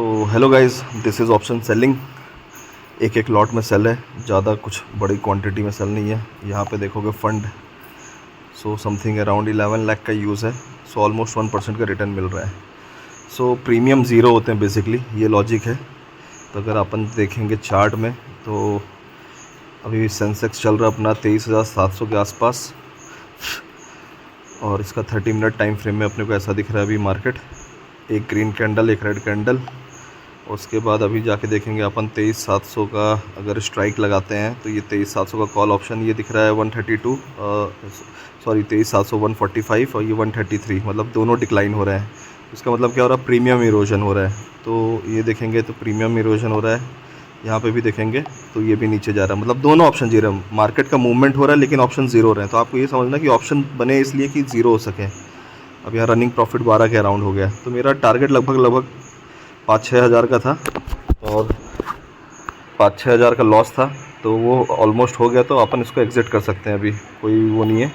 तो hello guys, this is option selling. एक एक लॉट में सेल है, ज़्यादा कुछ बड़ी क्वांटिटी में सेल नहीं है। यहाँ पे देखोगे फंड समथिंग अराउंड 11 लाख का यूज़ है। ऑलमोस्ट 1% का रिटर्न मिल रहा है। प्रीमियम ज़ीरो होते हैं बेसिकली, ये लॉजिक है। तो अगर अपन देखेंगे चार्ट में तो अभी सेंसेक्स चल रहा है अपना 23,700 के आसपास, और इसका 30 मिनट टाइम फ्रेम में अपने को ऐसा दिख रहा है अभी मार्केट। एक ग्रीन कैंडल, एक रेड कैंडल। उसके बाद अभी जाके देखेंगे अपन 23,700 का अगर स्ट्राइक लगाते हैं तो ये 23,700 का कॉल ऑप्शन ये दिख रहा है 132, सॉरी 23,700 145 और ये 133, मतलब दोनों डिक्लाइन हो रहे हैं। इसका मतलब क्या हो रहा है, प्रीमियम इरोजन हो रहा है। तो ये देखेंगे तो प्रीमियम इरोजन हो रहा है। यहाँ पे भी देखेंगे तो ये भी नीचे जा रहा है, मतलब दोनों ऑप्शन जीरो। मार्केट का मूवमेंट हो रहा है लेकिन ऑप्शन ज़ीरो हो रहे हैं। तो आपको ये समझना कि ऑप्शन बने इसलिए कि ज़ीरो हो सके। अब यहाँ रनिंग प्रॉफिट 12 के अराउंड हो गया, तो मेरा टारगेट लगभग 5-6 हज़ार का था और 5-6 हज़ार का लॉस था, तो वो ऑलमोस्ट हो गया। तो अपन इसको एग्ज़िट कर सकते हैं, अभी कोई वो नहीं है,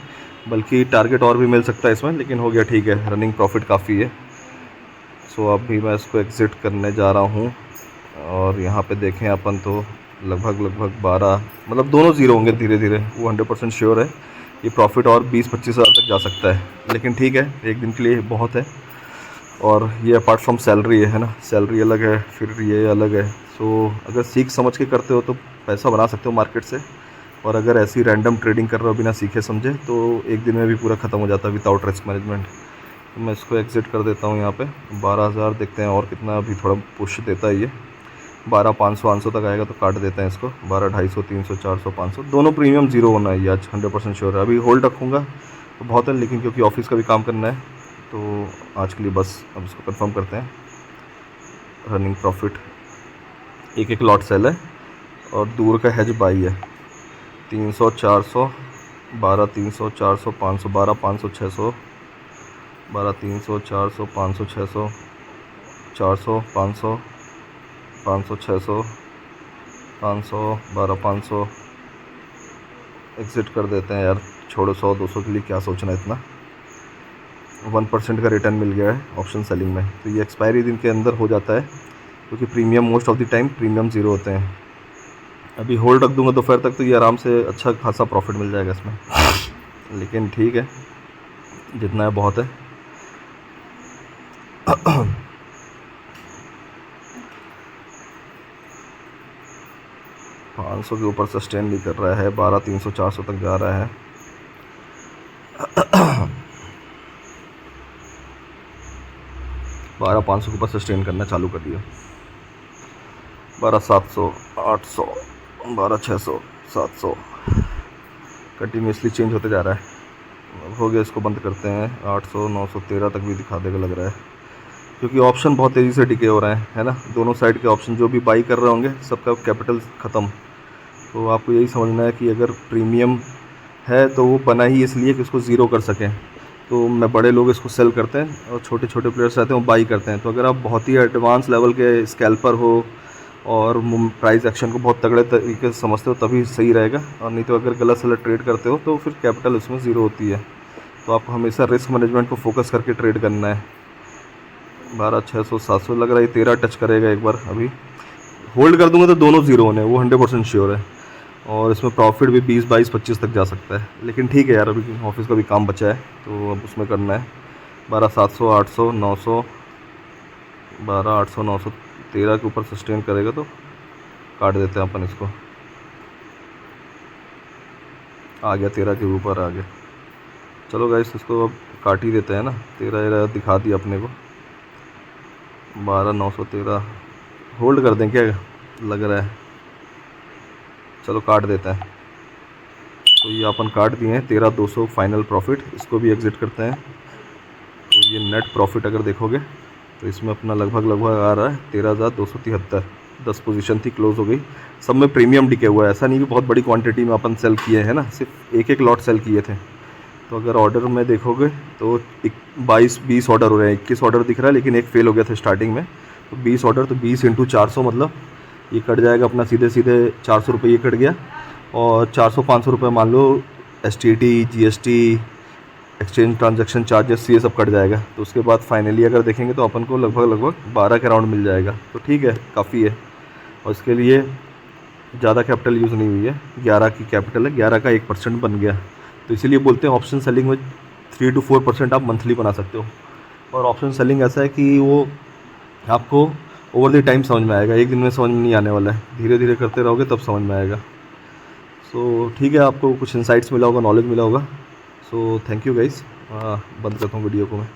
बल्कि टारगेट और भी मिल सकता है इसमें, लेकिन हो गया ठीक है, रनिंग प्रॉफिट काफ़ी है। अभी मैं इसको एग्ज़िट करने जा रहा हूँ। और यहाँ पे देखें अपन तो लगभग 12, मतलब दोनों ज़ीरो होंगे धीरे धीरे, वो 100% श्योर है। ये प्रॉफिट और 20-25 हज़ार तक जा सकता है, लेकिन ठीक है, एक दिन के लिए बहुत है। और ये अपार्ट फ्रॉम सैलरी है ना, सैलरी अलग है, फिर ये अलग है। अगर सीख समझ के करते हो तो पैसा बना सकते हो मार्केट से, और अगर ऐसी रैंडम ट्रेडिंग कर रहे हो बिना सीखे समझे तो एक दिन में भी पूरा ख़त्म हो जाता है विदाउट रिस्क मैनेजमेंट। तो मैं इसको एग्ज़िट कर देता हूँ यहाँ पे 12,000। देखते हैं और कितना अभी थोड़ा पुश देता है ये। 12,500 तक आएगा तो काट देते हैं इसको। 12,250, 300, 400, 500 दोनों प्रीमियम ज़ीरो होना है ये आज 100% श्योर है। अभी होल्ड रखूँगा तो बहुत है, लेकिन क्योंकि ऑफिस का भी काम करना है तो आज के लिए बस अब इसको कंफर्म करते हैं। रनिंग प्रॉफिट एक एक लॉट सेल है और दूर का हेज बाई है। 300, 400, 12, 300, 400, 500, 12, 500, 600, 12, 300, 400, 500, 600, 400, 500, 500, 600, 500, 12, 500। एग्ज़िट कर देते हैं यार, छोड़ो 100-200 के लिए क्या सोचना है इतना। 1% का रिटर्न मिल गया है ऑप्शन सेलिंग में। तो ये एक्सपायरी दिन के अंदर हो जाता है, क्योंकि premium most of the time premium zero होते हैं। अभी होल्ड रख दूंगा दोपहर तक तो ये आराम से अच्छा खासा प्रॉफिट मिल जाएगा इसमें, लेकिन ठीक है, जितना है बहुत है। $500 के ऊपर सस्टेन नहीं कर रहा है, 12,300, 400 तक जा रहा है। 12,500 के ऊपर सस्टेन करना चालू कर दिया। 12,700, 800, 12,600, 700 कंटिन्यूसली चेंज होते जा रहा है। हो गया, इसको बंद करते हैं। 800, 913 तक भी दिखा देगा लग रहा है, क्योंकि ऑप्शन बहुत तेज़ी से डिके हो रहे हैं, है ना। दोनों साइड के ऑप्शन जो भी बाई कर रहे होंगे सबका कैपिटल ख़त्म। तो आपको यही समझना है कि अगर प्रीमियम है तो वो बना ही इसलिए कि उसको ज़ीरो कर सकें। तो मैं बड़े लोग इसको सेल करते हैं और छोटे छोटे प्लेयर्स रहते हैं वो बाई करते हैं। तो अगर आप बहुत ही एडवांस लेवल के स्कैल्पर हो और प्राइस एक्शन को बहुत तगड़े तरीके से समझते हो तभी सही रहेगा, और नहीं तो अगर गलत सलत ट्रेड करते हो तो फिर कैपिटल उसमें ज़ीरो होती है। तो आपको हमेशा रिस्क मैनेजमेंट को फोकस करके ट्रेड करना है। 12,600, 700 लग रहा है, 13 टच करेगा एक बार। अभी होल्ड कर दूंगा तो दोनों ज़ीरो होने, वो 100% श्योर है। और इसमें प्रॉफिट भी 20, 22, 25 तक जा सकता है, लेकिन ठीक है यार, अभी ऑफिस का भी काम बचा है तो अब उसमें करना है। 12,700, 800, 900, 12,800, 900, 13 के ऊपर सस्टेन करेगा तो काट देते हैं अपन इसको। आ गया 13 के ऊपर आ गया। चलो गाइस, इसको अब काट ही देते हैं ना। 13 दिखा दिया अपने को। 12,913 होल्ड कर दें क्या लग रहा है। चलो काट देते हैं। तो ये अपन काट दिए हैं 13,200 फाइनल प्रॉफिट। इसको भी एग्ज़िट करते हैं। तो ये नेट प्रॉफिट अगर देखोगे तो इसमें अपना लगभग आ रहा है 13,273। 10 पोजीशन थी, क्लोज़ हो गई। सब में प्रीमियम डिके हुआ है, ऐसा नहीं कि बहुत बड़ी क्वांटिटी में अपन सेल किए हैं ना, सिर्फ एक एक लॉट सेल किए थे। तो अगर ऑर्डर में देखोगे तो 22-20 ऑर्डर हो रहे हैं। 21 ऑर्डर दिख रहा है, लेकिन एक फेल हो गया था स्टार्टिंग में। तो 20 ऑर्डर, तो 20 × 400, मतलब ये कट जाएगा अपना सीधे 400 रुपये ये कट गया। और 400-500 रुपये मान लो STT, GST exchange transaction charges ये सब कट जाएगा। तो उसके बाद फाइनली अगर देखेंगे तो अपन को लगभग 12 के अराउंड मिल जाएगा। तो ठीक है, काफ़ी है। और इसके लिए ज़्यादा कैपिटल यूज़ नहीं हुई है, 11 की कैपिटल है, 11 का 1% बन गया। तो इसीलिए बोलते हैं ऑप्शन सेलिंग में 3 to 4% आप मंथली बना सकते हो। और ऑप्शन सेलिंग ऐसा है कि वो आपको ओवर द टाइम समझ में आएगा, एक दिन में समझ में नहीं आने वाला है, धीरे धीरे करते रहोगे तब समझ में आएगा। सो ठीक है, आपको कुछ इंसाइट्स मिला होगा, नॉलेज मिला होगा। So thank you guys. बंद करता हूँ वीडियो को मैं।